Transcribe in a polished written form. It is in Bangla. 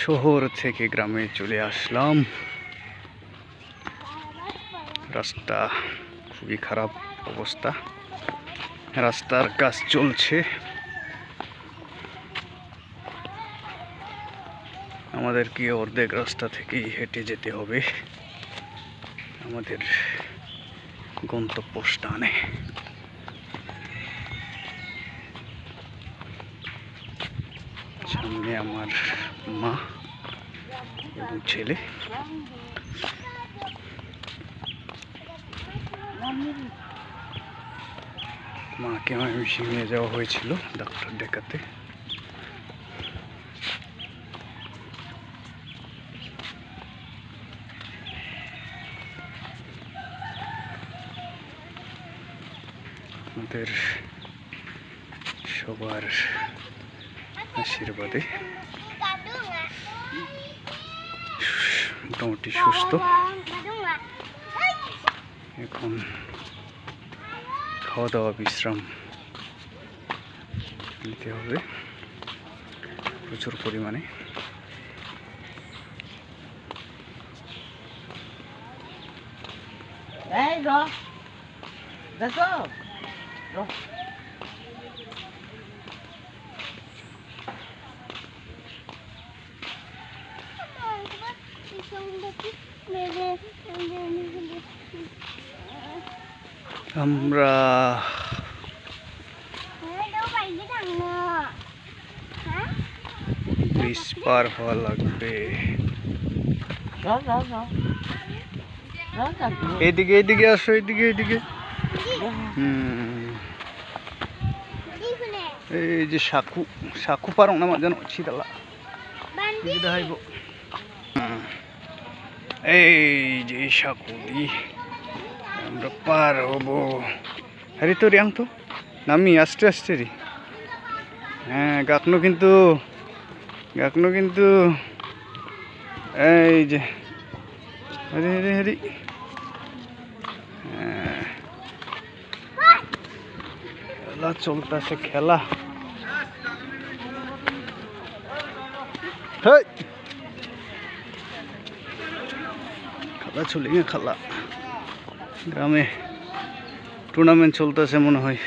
শহর থেকে গ্রামে চলে আসলাম। রাস্তা খুবই খারাপ অবস্থা, রাস্তার কাজ চলছে। আমাদেরকে অর্ধেক রাস্তা থেকেই হেঁটে যেতে হবে আমাদের গন্তব্যস্থানে। সামনে আমার মা এবং ছেলে। মাকে ময়মনসিংহ নিয়ে যাওয়া হয়েছিল ডাক্তার দেখাতে। আমাদের সবার আশীর্বাদে মোটামুটি সুস্থ। এখন খাওয়া দাওয়া বিশ্রাম নিতে হবে প্রচুর পরিমাণে। আমরা ব্রিজ পার হওয়া লাগবে। এইদিকে এইদিকে আসো, এইদিকে এইদিকে। এই যে সাকু সাকু পারো না যেন ছিদালা দেখাইব। এই যে সাকু দিয়ে আমরা পার হবো। আরে তো রিয়াং তো নামি আস্তে আস্তে রে। হ্যাঁ গাকনো কিন্তু এই যে হরি হরি হরি। খেলা চলতেছে, খেলা। খেলা চলে খেলা গ্রামে টুর্নামেন্ট চলতেছে মনে হয়।